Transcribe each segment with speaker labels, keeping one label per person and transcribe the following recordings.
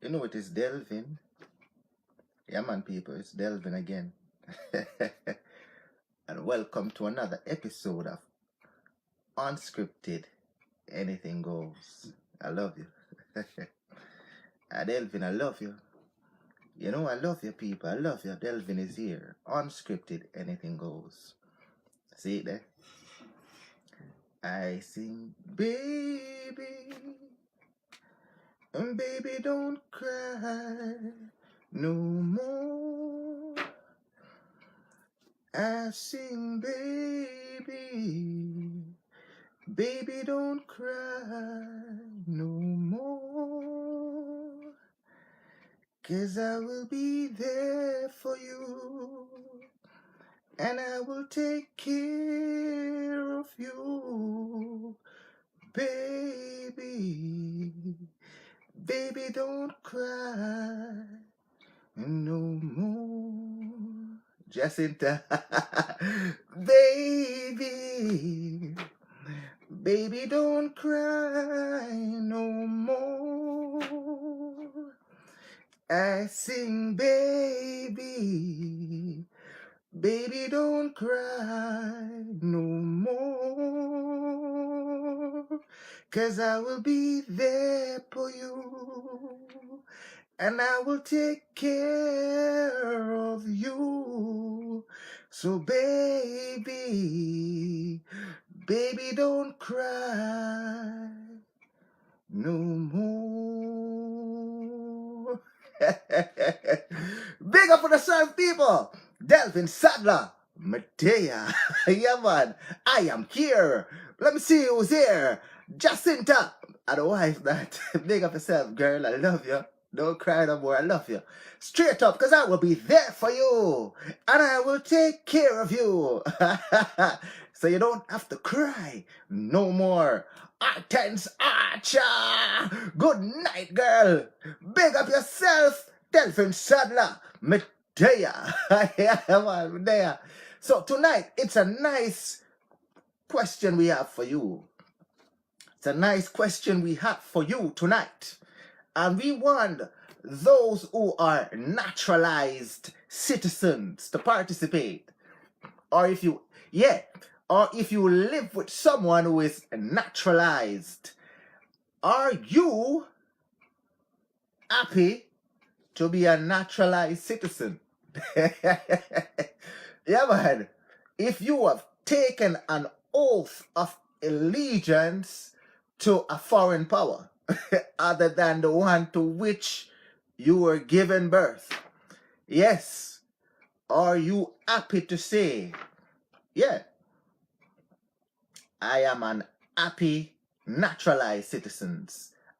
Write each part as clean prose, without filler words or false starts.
Speaker 1: You know it is Delvin. Yeah, man, people, it's Delvin again. And welcome to another episode of Unscripted Anything Goes. I love you. Delvin, I love you. You know, I love you, people. I love you. Delvin is here. Unscripted Anything Goes. See it there? I sing, baby, baby, don't cry no more. I sing, baby, baby, don't cry no more. 'Cause I will be there for you, and I will take care of you, baby. Baby, don't cry no more. Jacinta, baby, baby, don't cry no more. I sing, baby, baby, don't cry no more. 'Cause I will be there for you, and I will take care of you. So baby, baby, don't cry no more. Big up for the surf people. Delvin Sadler, Medea. Yeah, man. I am here. Let me see who's here. Jacinta. Otherwise, that. Big up yourself, girl. I love you. Don't cry no more. I love you. Straight up, because I will be there for you. And I will take care of you. So you don't have to cry no more. Artense Archer. Good night, girl. Big up yourself. Delvin Sadler. Medea. Yeah, man, Medea. So tonight, it's a nice question we have for you. It's a nice question we have for you tonight. And we want those who are naturalized citizens to participate. Or if you live with someone who is naturalized, are you happy to be a naturalized citizen? Yeah, man. If you have taken an oath of allegiance to a foreign power other than the one to which you were given birth, yes, are you happy to say, yeah, I am an happy naturalized citizen.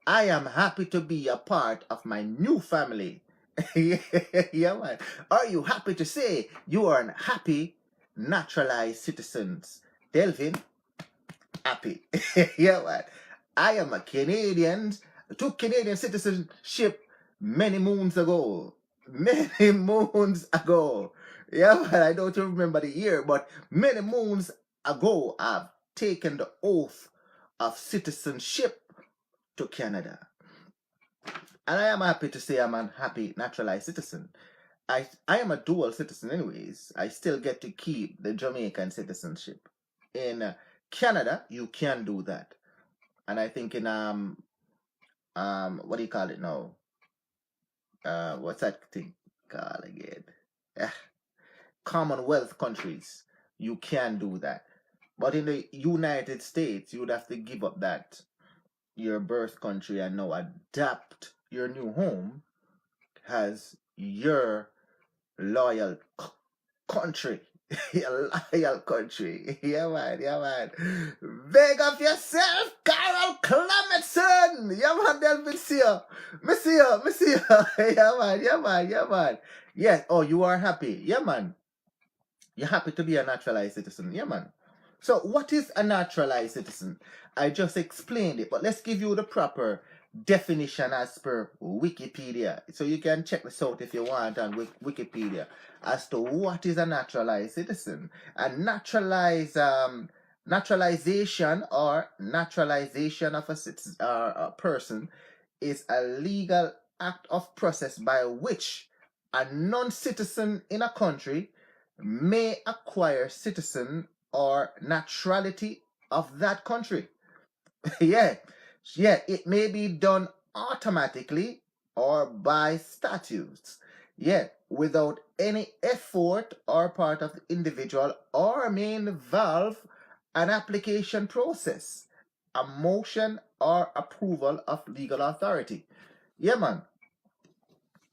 Speaker 1: I am happy to be a part of my new family. Yeah, man. Are you happy to say you are a happy naturalized citizens? Delvin, happy. Yeah, man. I am a Canadian. Took Canadian citizenship many moons ago. Many moons ago. Yeah, man. I don't remember the year, but many moons ago, I've taken the oath of citizenship to Canada. And I am happy to say I'm a happy naturalized citizen. I am a dual citizen anyways. I still get to keep the Jamaican citizenship. In Canada, you can do that. And I think in what do you call it now? What's that thing called again? Commonwealth countries, you can do that. But in the United States, you would have to give up that your birth country and now adapt your new home as your loyal country. Your loyal country. Yeah, man. Yeah, man. Big up yourself, Carol Clementson. Yeah, man. Delvin, see you. Me see you. Me see you. Yeah, man. Yeah, man. Yeah, man. Yes. Oh, you are happy. Yeah, man. You're happy to be a naturalized citizen. Yeah, man. So, what is a naturalized citizen? I just explained it, but let's give you the proper definition as per Wikipedia. So you can check this out if you want on Wikipedia as to what is a naturalized citizen. A naturalization or naturalization of a citizen or a person is a legal act of process by which a non-citizen in a country may acquire citizen or naturality of that country. Yeah, yeah, it may be done automatically or by statutes. Yeah, without any effort or part of the individual, or may involve an application process, a motion or approval of legal authority. Yeah, man,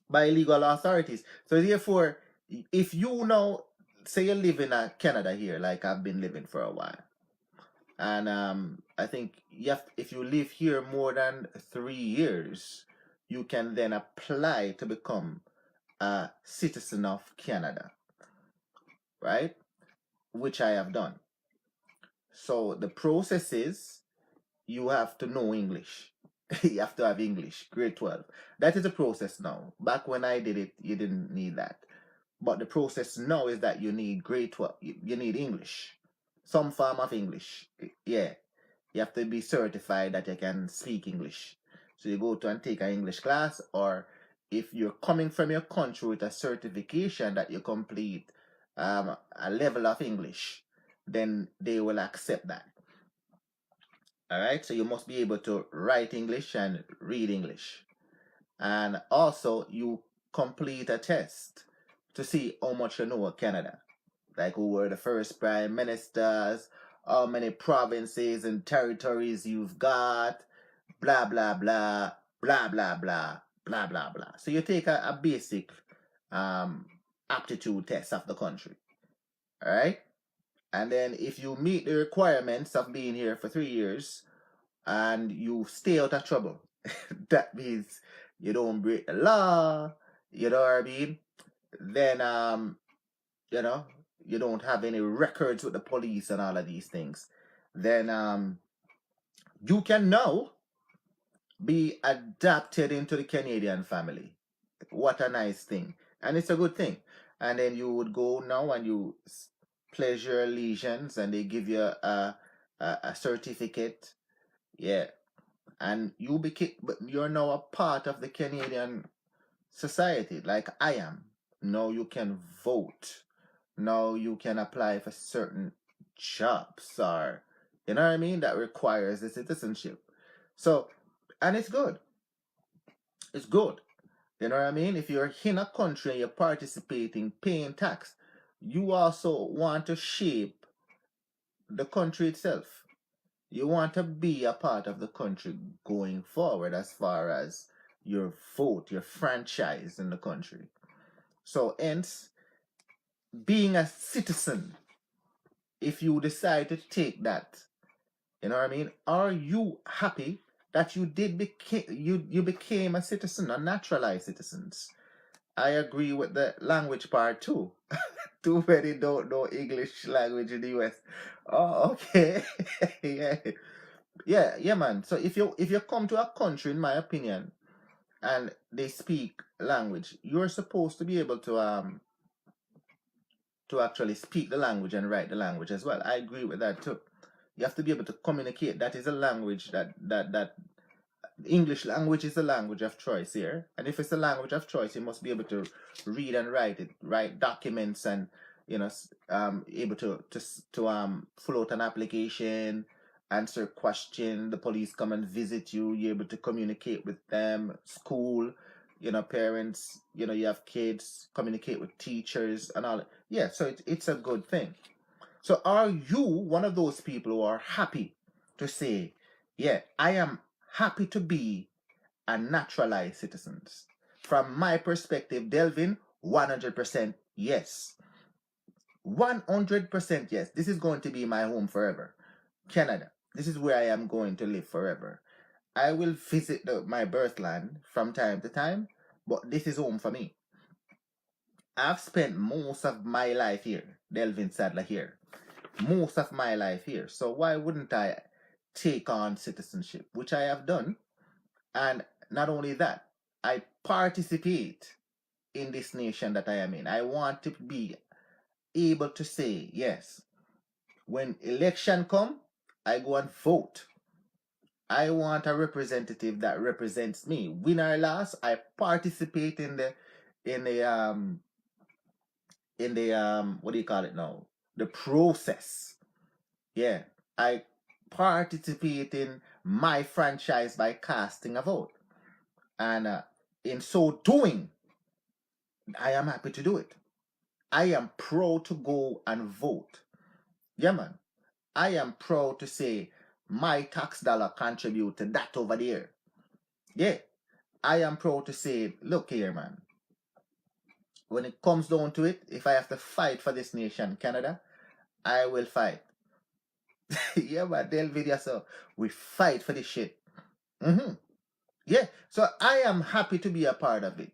Speaker 1: by legal authorities. So therefore, if you now say you live in Canada here, like I've been living for a while, and I think if you live here more than 3 years, you can then apply to become a citizen of Canada, right? Which I have done. So the process is you have to know English. You have to have English, grade 12. That is the process now. Back when I did it, you didn't need that. But the process now is that you need grade 12. You need English. Some form of English. Yeah. You have to be certified that you can speak English. So you go to and take an English class, or if you're coming from your country with a certification that you complete a level of English, then they will accept that. All right, so you must be able to write English and read English. And also, you complete a test to see how much you know of Canada. Like who were the first prime ministers, how many provinces and territories you've got, blah, blah, blah, blah, blah, blah, blah, blah, blah. So you take a basic aptitude test of the country. All right? And then if you meet the requirements of being here for 3 years and you stay out of trouble, that means you don't break the law, you know what I mean? Then you know, you don't have any records with the police and all of these things, then you can now be adapted into the Canadian family. What a nice thing. And it's a good thing. And then you would go now and you pledge your allegiance and they give you a certificate. Yeah. And you're now a part of the Canadian society, like I am. Now you can vote. Now you can apply for certain jobs, or you know what I mean, that requires the citizenship. So, and it's good. It's good. You know what I mean? If you're in a country and you're participating, paying tax, you also want to shape the country itself. You want to be a part of the country going forward as far as your vote, your franchise in the country. So hence, being a citizen, if you decide to take that, you know what I mean, are you happy that you became a citizen, a naturalized citizens? I agree with the language part too. Too many don't know English language in the US. Oh, okay. Yeah. Yeah, man. So if you come to a country, in my opinion, and they speak language, you're supposed to be able to actually speak the language and write the language as well. I agree with that too. You have to be able to communicate. That is a language that English language is a language of choice here. And if it's a language of choice, you must be able to read and write it, write documents, and able to fill out an application, answer question. The police come and visit you. You're able to communicate with them. School, parents. You have kids. Communicate with teachers and all. Yeah, so it's a good thing. So are you one of those people who are happy to say, yeah, I am happy to be a naturalized citizen? From my perspective, Delvin, 100% yes. 100% yes. This is going to be my home forever. Canada. This is where I am going to live forever. I will visit my birthland from time to time, but this is home for me. I've spent most of my life here, Delvin Sadler here. Most of my life here. So why wouldn't I take on citizenship, which I have done? And not only that, I participate in this nation that I am in. I want to be able to say, yes, when election come, I go and vote. I want a representative that represents me. Win or loss, I participate in the what do you call it now? The process. Yeah. I participate in my franchise by casting a vote. And in so doing, I am happy to do it. I am proud to go and vote. Yeah, man. I am proud to say my tax dollar contribute to that over there. Yeah. I am proud to say, look here, man. When it comes down to it, if I have to fight for this nation, Canada, I will fight. Yeah, man. Delvin, so we fight for this shit. Mm-hmm. Yeah. So I am happy to be a part of it.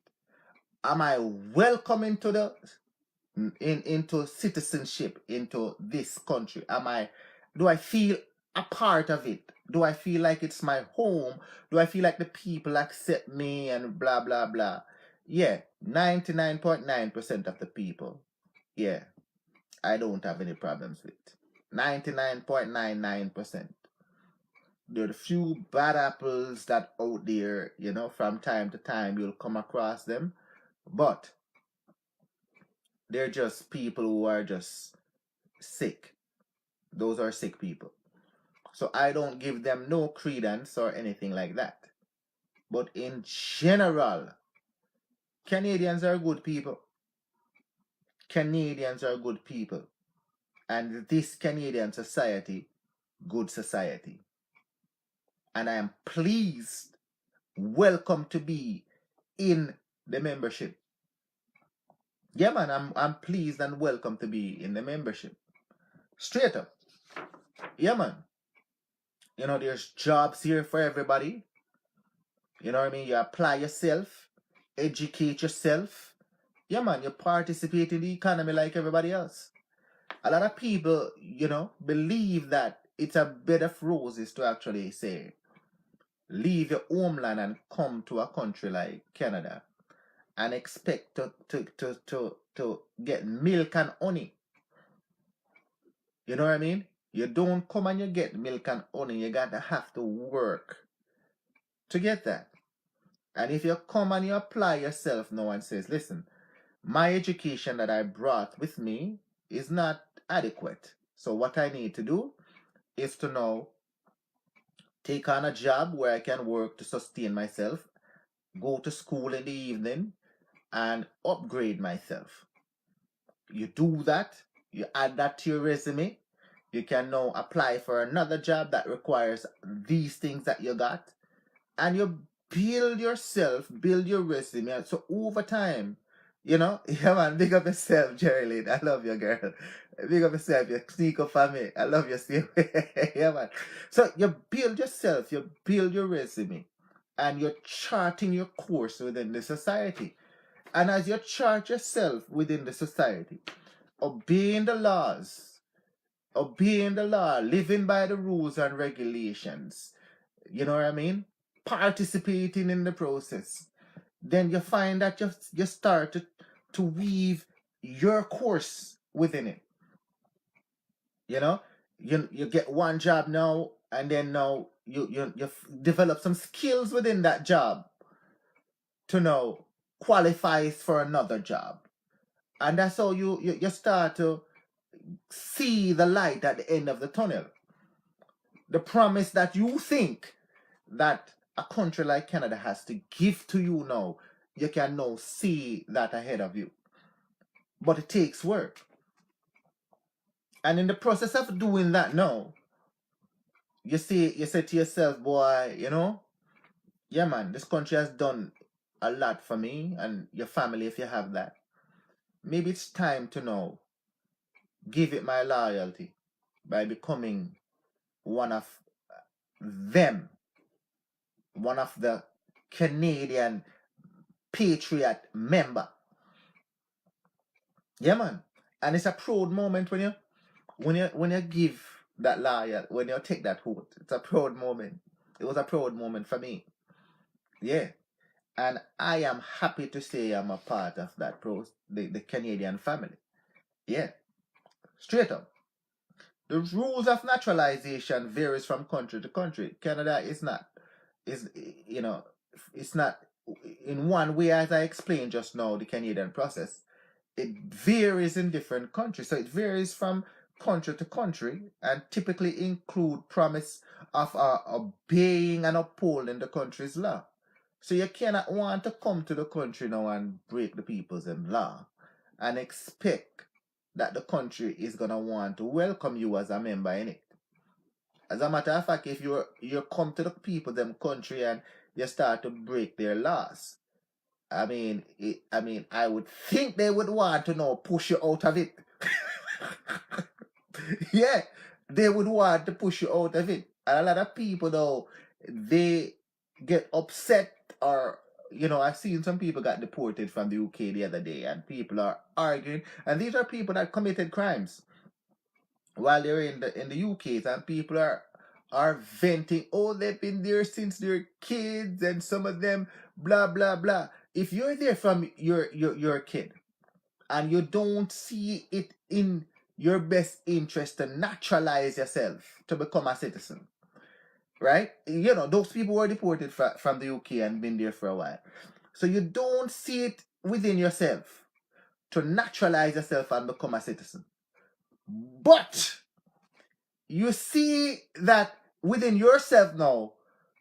Speaker 1: Am I welcome into citizenship into this country? Do I feel a part of it? Do I feel like it's my home? Do I feel like the people accept me and blah blah blah? Yeah, 99.9% of the people. Yeah, I don't have any problems with. 99.99%. There are a few bad apples that out there, from time to time you'll come across them, but they're just people who are just sick. Those are sick people. So I don't give them no credence or anything like that. But in general, Canadians are good people. Canadians are good people. And this Canadian society, good society. And I am pleased, welcome to be in the membership. Yeah, man, I'm pleased and welcome to be in the membership. Straight up. Yeah, man. There's jobs here for everybody. You know what I mean? You apply yourself, educate yourself. Yeah, man, you participate in the economy like everybody else. A lot of people, believe that it's a bed of roses to actually say, leave your homeland and come to a country like Canada and expect to get milk and honey. You know what I mean? You don't come and you get milk and honey. You gotta have to work to get that. And if you come and you apply yourself now and says, listen, my education that I brought with me is not adequate. So what I need to do is to now take on a job where I can work to sustain myself, go to school in the evening, and upgrade myself. You do that, you add that to your resume, you can now apply for another job that requires these things that you got, and you build yourself, build your resume. And so over time, yeah, man, big up yourself, Jerry Lynn. I love you, girl. Big up yourself, you sneak up on me. I love you still. Yeah, man. So you build yourself, you build your resume, and you're charting your course within the society. And as you chart yourself within the society, obeying the laws, living by the rules and regulations, you know what I mean? Participating in the process. Then you find that you start to weave your course within it. You get one job now, and then now you develop some skills within that job to now qualify for another job. And that's how you start to see the light at the end of the tunnel. The promise that you think that a country like Canada has to give to you now, you can now see that ahead of you. But it takes work. And in the process of doing that now, you say to yourself, boy, yeah, man, this country has done a lot for me and your family if you have that. Maybe it's time to now give it my loyalty by becoming one of them, one of the Canadian Patriot member. Yeah, man. And it's a proud moment when you give that loyal, when you take that oath. It's a proud moment. It was a proud moment for me. Yeah. And I am happy to say I'm a part of that the Canadian family. Yeah. Straight up. The rules of naturalization varies from country to country. Canada is not, is you know, it's not in one way as I explained just now, the Canadian process. It varies in different countries. So it varies from country to country and typically include promise of obeying and upholding the country's law. So you cannot want to come to the country now and break the people's law and expect that the country is gonna want to welcome you as a member in it. As a matter of fact, if you come to the people them country and you start to break their laws, I would think they would want to know push you out of it. Yeah, they would want to push you out of it. And a lot of people though, they get upset, or I've seen some people got deported from the UK the other day, and people are arguing, and these are people that committed crimes while they're in the UK, and people are venting, oh, they've been there since they're kids, and some of them blah blah blah. If you're there from your kid and you don't see it in your best interest to naturalize yourself to become a citizen, right? Those people were deported from the UK and been there for a while. So you don't see it within yourself to naturalize yourself and become a citizen. But you see that within yourself now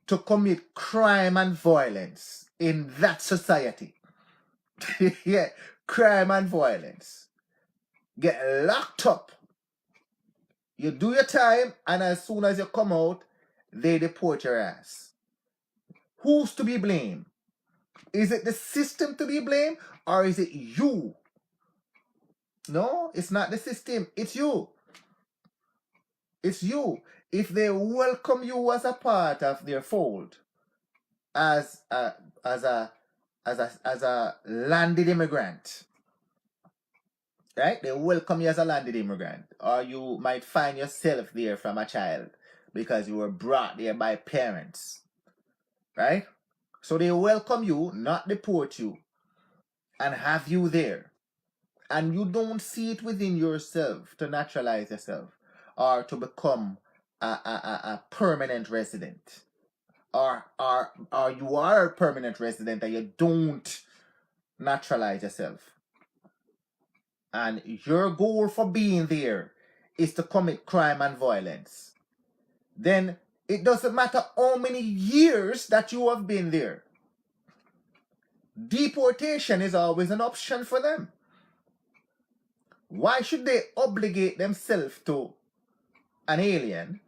Speaker 1: to commit crime and violence in that society. Yeah, crime and violence. Get locked up. You do your time, and as soon as you come out, they deport your ass. Who's to be blamed? Is it the system to be blamed, or is it you? No, it's not the system. It's you. It's you. If they welcome you as a part of their fold, as a landed immigrant, right? They welcome you as a landed immigrant, or you might find yourself there from a child because you were brought there by parents, right? So they welcome you, not deport you, and have you there. And you don't see it within yourself to naturalize yourself or to become a permanent resident. Or you are a permanent resident and you don't naturalize yourself. And your goal for being there is to commit crime and violence. Then it doesn't matter how many years that you have been there. Deportation is always an option for them. Why should they obligate themselves to an alien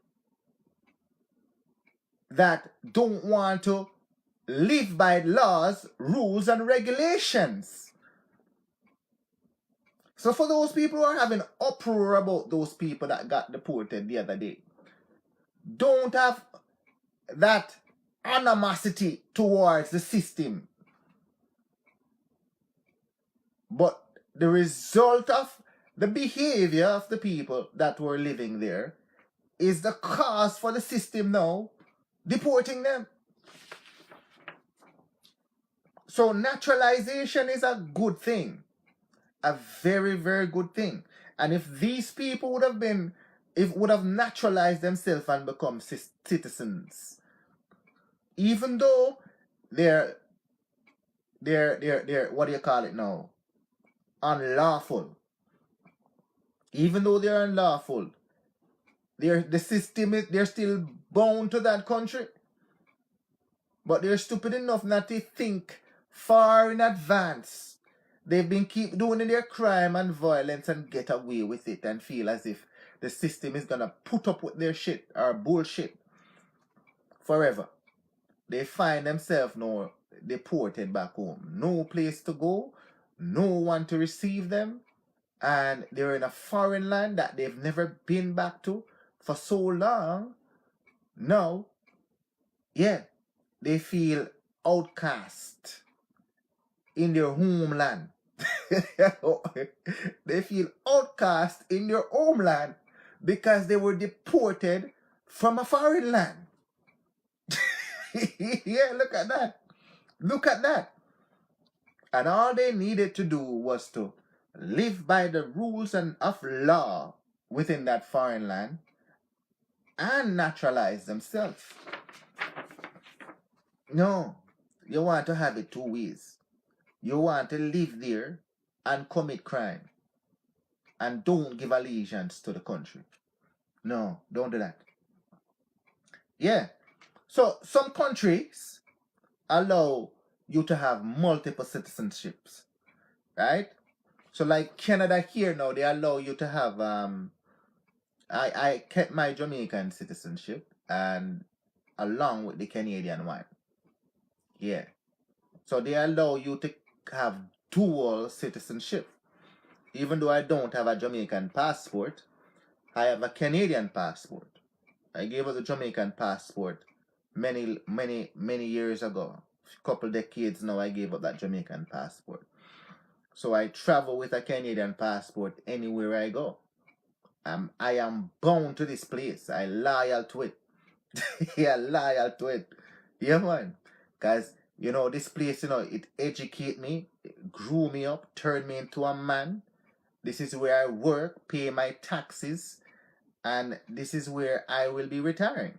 Speaker 1: that don't want to live by laws, rules, and regulations? So for those people who are having uproar about those people that got deported the other day, don't have that animosity towards the system. But the result of the behavior of the people that were living there is the cause for the system now deporting them. So naturalization is a good thing. A very, very good thing. And if these people would have naturalized themselves and become citizens, even though they're what do you call it now? Unlawful. Even though they're unlawful, the system is, they're still bound to that country. But they're stupid enough not to think far in advance. They've been keep doing their crime and violence and get away with it and feel as if the system is gonna put up with their shit or bullshit forever. They find themselves now deported back home. No place to go, no one to receive them, and they're in a foreign land that they've never been back to for so long. Now, yeah, they feel outcast in their homeland. They feel outcast in their homeland because they were deported from a foreign land. Yeah, look at that. Look at that. And all they needed to do was to live by the rules and of law within that foreign land and naturalize themselves. No, you want to have it two ways. You want to live there and commit crime and don't give allegiance to the country. No, don't do that. Yeah. So some countries allow you to have multiple citizenships, right? So like Canada here now, they allow you to have I kept my Jamaican citizenship and along with the Canadian one. Yeah. So they allow you to have dual citizenship. Even though I don't have a Jamaican passport, I have a Canadian passport. I gave up the Jamaican passport many years ago. A couple decades now, I gave up that Jamaican passport. So I travel with a Canadian passport anywhere I go. I am bound to this place. I loyal to it. Yeah, loyal to it. Yeah, man. Because, this place, it educate me, it grew me up, turned me into a man. This is where I work, pay my taxes, and this is where I will be retiring.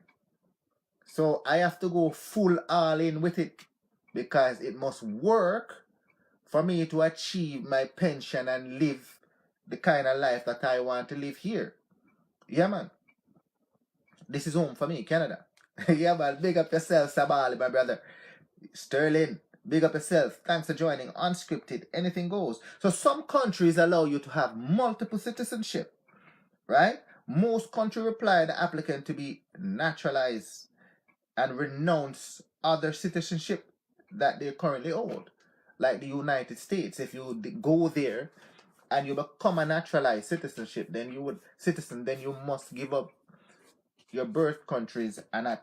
Speaker 1: So I have to go full all in with it because it must work for me to achieve my pension and live the kind of life that I want to live here. Yeah, man. This is home for me, Canada. Yeah, man. Big up yourself, Sabali, my brother. Sterling, big up yourself. Thanks for joining Unscripted Anything Goes. So some countries allow you to have multiple citizenship, right? Most countries require the applicant to be naturalized and renounce other citizenship that they currently hold. Like the United States, if you go there and you become a naturalized citizenship, then you must give up your birth countries and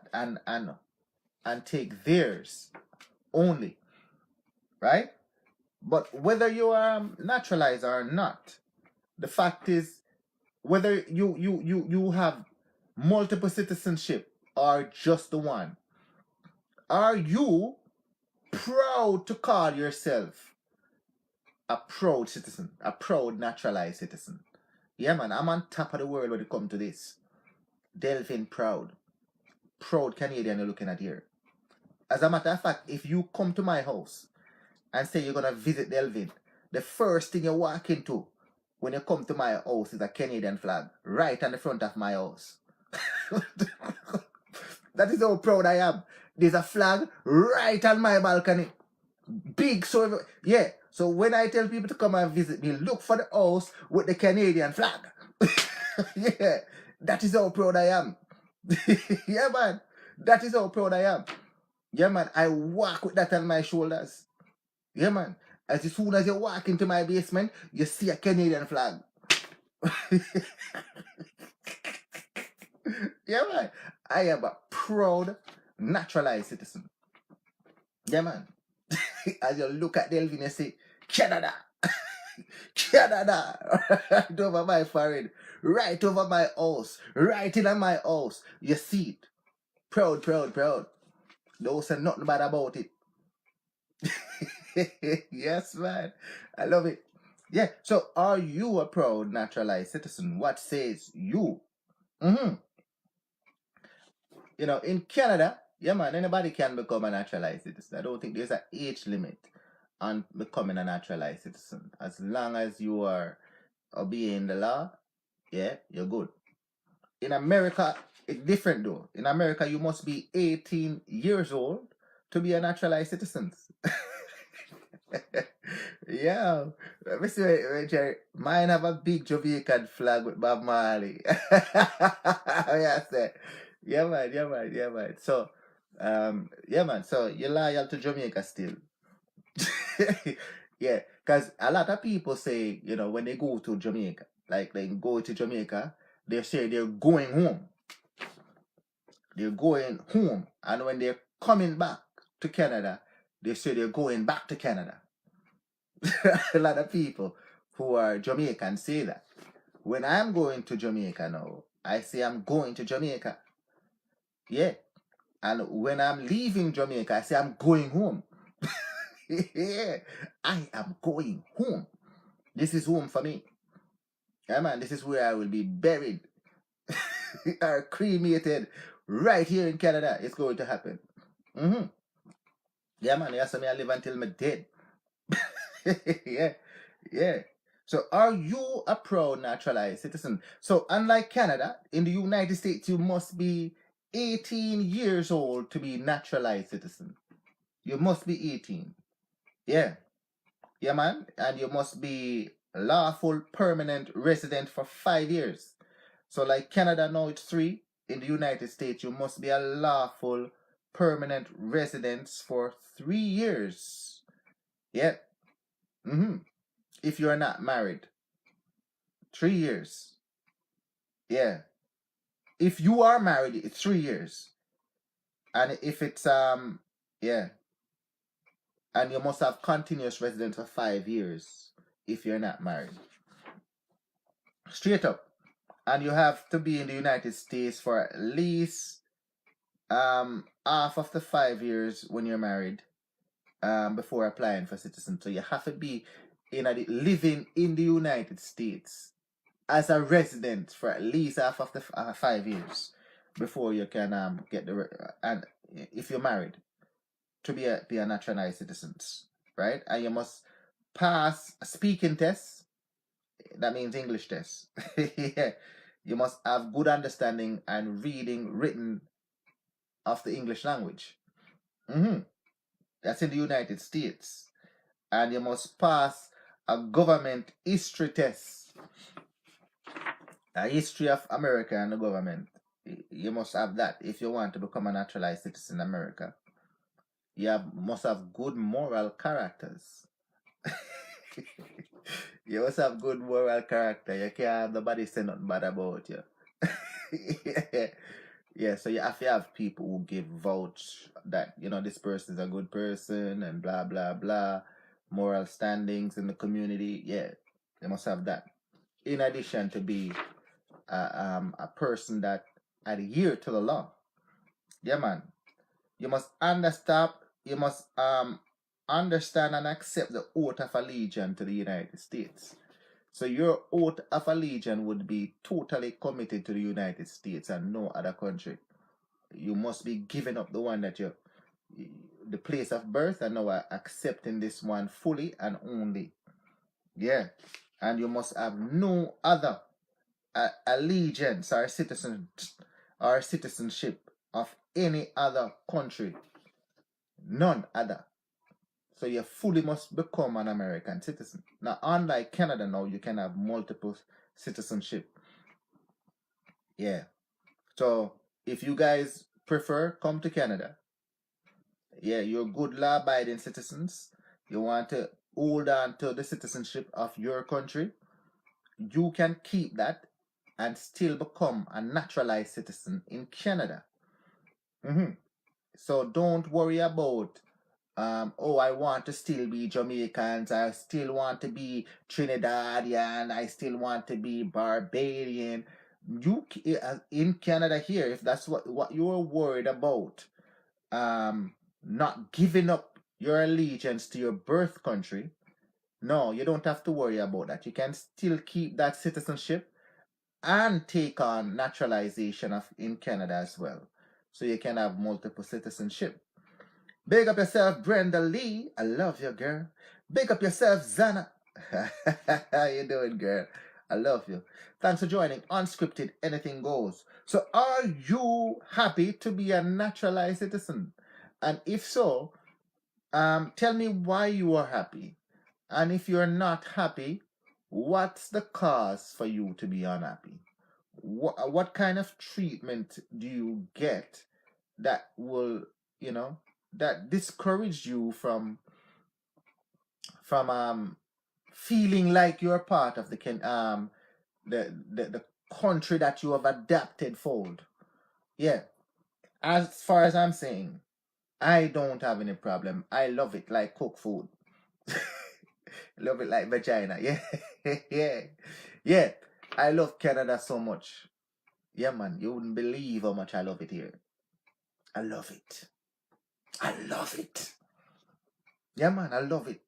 Speaker 1: take theirs only, right? But whether you are naturalized or not, the fact is whether you have multiple citizenship or just the one, are you proud to call yourself a proud citizen, a proud naturalized citizen? Yeah, man, I'm on top of the world when it comes to this. Delvin proud. Proud Canadian you're looking at here. As a matter of fact, if you come to my house and say you're going to visit Delvin, the first thing you walk into when you come to my house is a Canadian flag right on the front of my house. That is how proud I am. There's a flag right on my balcony. Big, so yeah. So when I tell people to come and visit me, look for the house with the Canadian flag. Yeah, that is how proud I am. Yeah, man. That is how proud I am. Yeah, man. I walk with that on my shoulders. Yeah, man. As soon as you walk into my basement, you see a Canadian flag. Yeah, man. I am a proud naturalized citizen. Yeah, man. As you look at Delvin, you say, Canada. Canada. Right over my forehead. Right over my house. Right in my house. You see it. Proud, proud, proud. Don't say nothing bad about it. Yes, man. I love it. Yeah. So, are you a proud naturalized citizen? What says you? In Canada, yeah, man, anybody can become a naturalized citizen. I don't think there's an age limit on becoming a naturalized citizen. As long as you are obeying the law, yeah, you're good. In America, it's different though. In America, you must be 18 years old to be a naturalized citizen. Yeah. Let me see, Jerry. Mine have a big Jamaican flag with Bob Marley. Yeah, sir. Yeah, man. Yeah, man. Yeah, man. So, yeah, man. So you're loyal to Jamaica still. Yeah, because a lot of people say, when they go to Jamaica, like they go to Jamaica, they say they're going home. They're going home. And when they're coming back to Canada, they say they're going back to Canada. A lot of people who are Jamaican say that. When I'm going to Jamaica now, I say I'm going to Jamaica. Yeah. And when I'm leaving Jamaica, I say I'm going home. Yeah. I am going home. This is home for me. Yeah, man, this is where I will be buried or cremated right here in Canada. It's going to happen. Mm-hmm. Yeah, man, yeah, so me I live until me dead. Yeah, yeah. So are you a proud naturalized citizen? So unlike Canada, in the United States, you must be 18 years old to be naturalized citizen. You must be 18. Yeah. Yeah, man. And you must be lawful permanent resident for 5 years. So like Canada now it's 3. In the United States, you must be a lawful permanent resident for 3 years. Yeah. Mm-hmm. If you're not married. 3 years. Yeah. If you are married, it's 3 years. And if it's yeah. And you must have continuous residence for 5 years if you're not married. Straight up. And you have to be in the United States for at least half of the 5 years when you're married before applying for citizenship. So you have to be living in the United States as a resident for at least half of the 5 years before you can get the and if you're married to be a naturalized citizen, right? And you must pass a speaking test. That means English test. Yeah. You must have good understanding and reading written of the English language. Mm-hmm. That's in the United States. And you must pass a government history test. A history of America and the government. You must have that if you want to become a naturalized citizen in America. You must have good moral characters. You must have good moral character. You can't have nobody say nothing bad about you. Yeah. Yeah, so you have to have people who give vouch that, this person is a good person and blah, blah, blah. Moral standings in the community. Yeah, they must have that. In addition to be a person that adhere to the law. Yeah, man. You must understand. You must understand and accept the oath of allegiance to the United States. So your oath of allegiance would be totally committed to the United States and no other country. You must be giving up the one that the place of birth, and now accepting this one fully and only. Yeah. And you must have no other allegiance or citizenship of any other country. None other. So you fully must become an American citizen. Now, unlike Canada now, you can have multiple citizenship. Yeah. So if you guys prefer, come to Canada. Yeah, you're good law-abiding citizens. You want to hold on to the citizenship of your country. You can keep that and still become a naturalized citizen in Canada. Mm-hmm. So don't worry about I want to still be Jamaicans, I still want to be Trinidadian, I still want to be Barbadian. You in Canada here, if that's what you're worried about, not giving up your allegiance to your birth country, no, you don't have to worry about that. You can still keep that citizenship and take on naturalization in Canada as well. So you can have multiple citizenship. Big up yourself, Brenda Lee. I love you, girl. Big up yourself, Zana. How you doing, girl? I love you. Thanks for joining Unscripted Anything Goes. So are you happy to be a naturalized citizen? And if so, tell me why you are happy. And if you're not happy, what's the cause for you to be unhappy? What kind of treatment do you get that will, that discourage you from feeling like you're part of the country that you have adapted fold? Yeah. As far as I'm saying, I don't have any problem. I love it like cook food. Love it like vagina. Yeah. Yeah. Yeah. I love Canada so much. Yeah, man. You wouldn't believe how much I love it here. I love it. I love it. Yeah, man. I love it.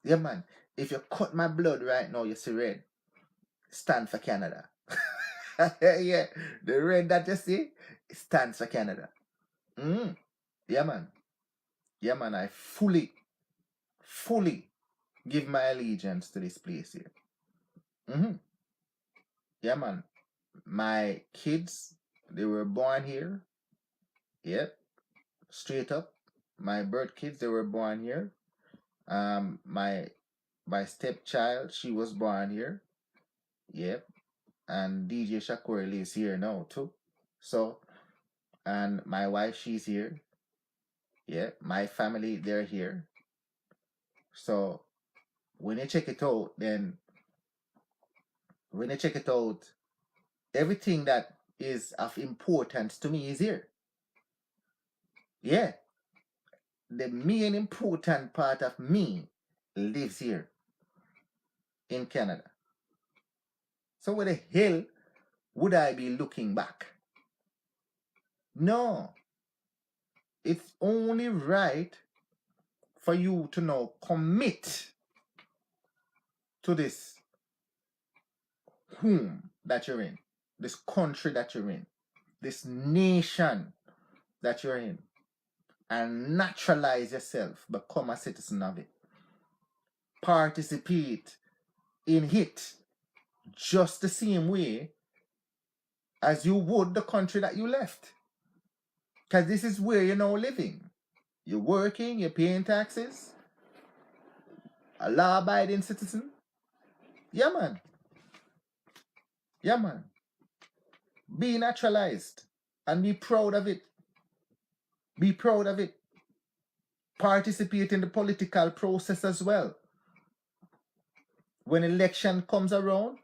Speaker 1: Yeah, man. If you cut my blood right now, you see red. stand for Canada. Yeah, the red that you see stands for Canada. Mm. Yeah, man. Yeah, man. I fully give my allegiance to this place here. Mm-hmm. Yeah, man. My kids, they were born here. Yep. Straight up. My birth kids, they were born here. My stepchild, she was born here. Yep. And DJ Shakur lives here now too. So, and my wife, she's here. Yeah. My family, they're here. So when you check it out, then when you check it out, everything that is of importance to me is here. Yeah. The main important part of me lives here in Canada. So where the hell would I be looking back? No. It's only right for you to now commit to this home that you're in, this country that you're in, this nation that you're in, and naturalize yourself, become a citizen of it. Participate in it just the same way as you would the country that you left. Because this is where you're now living. You're working, you're paying taxes, a law-abiding citizen. Yeah, man. Yeah, man. Be naturalized and be proud of it. Be proud of it. Participate in the political process as well. When election comes around,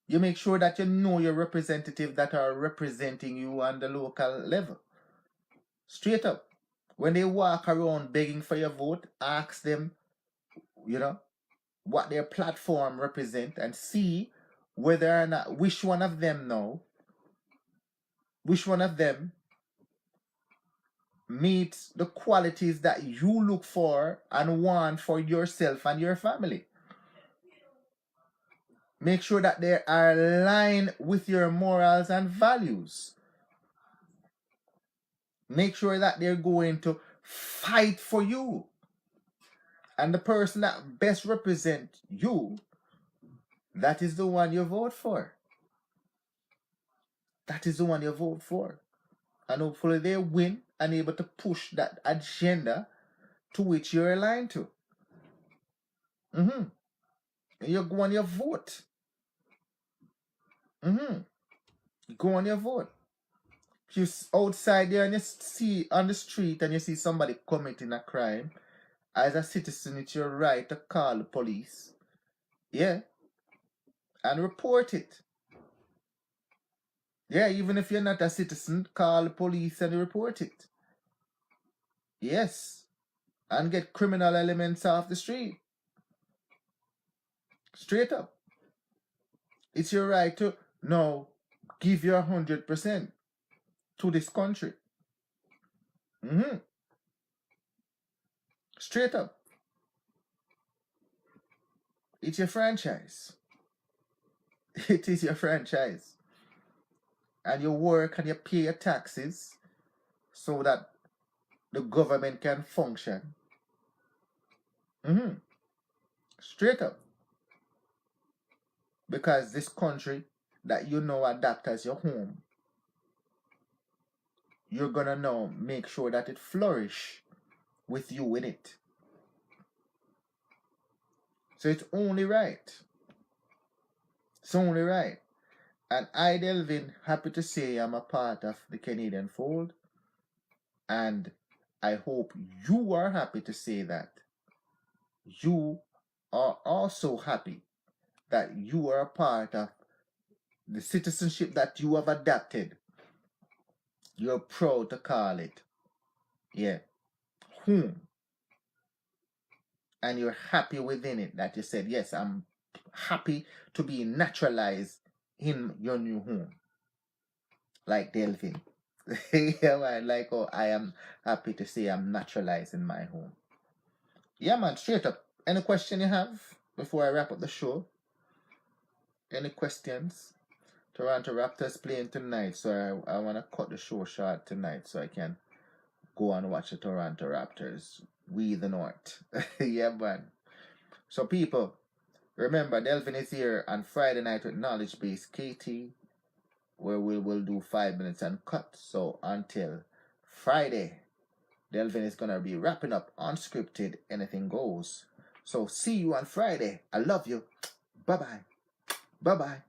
Speaker 1: you make sure that you know your representatives that are representing you on the local level. Straight up. When they walk around begging for your vote, ask them, what their platform represent and see whether or not which one of them meets the qualities that you look for and want for yourself and your family. Make sure that they are aligned with your morals and values. Make sure that they're going to fight for you. And the person that best represents you, that is the one you vote for. That is the one you vote for. And hopefully they win and able to push that agenda to which you're aligned to. You go on your vote. You go on your vote. If you're outside there and you see on the street and you see somebody committing a crime, as a citizen, it's your right to call the police. Yeah. And report it. Yeah, even if you're not a citizen, call the police and report it. Yes. And get criminal elements off the street. Straight up. It's your right to now give your 100% to this country. Straight up. It's your franchise. It is your franchise. And you work and you pay your taxes so that the government can function. Straight up. Because this country that you now adapt as your home, you're gonna now make sure that it flourish with you in it. So it's only right. It's only right. And I, Delvin, happy to say I'm a part of the Canadian fold. And I hope you are happy to say that you are also happy that you are a part of the citizenship that you have adapted. You're proud to call it. Yeah. Home. And you're happy within it that you said, yes, I'm happy to be naturalized in your new home. Like Delvin. Yeah, man. Like, oh, I am happy to say I'm naturalized in my home. Yeah, man. Straight up. Any question you have before I wrap up the show? Any questions? Toronto Raptors playing tonight, so I want to cut the show short tonight so I can go and watch the Toronto Raptors. We the North. Yeah, man. So people, remember Delvin is here on Friday night with Knowledge Base KT, where we will do 5 minutes and cut. So until Friday, Delvin is going to be wrapping up Unscripted Anything Goes. So see you on Friday. I love you. Bye-bye. Bye-bye.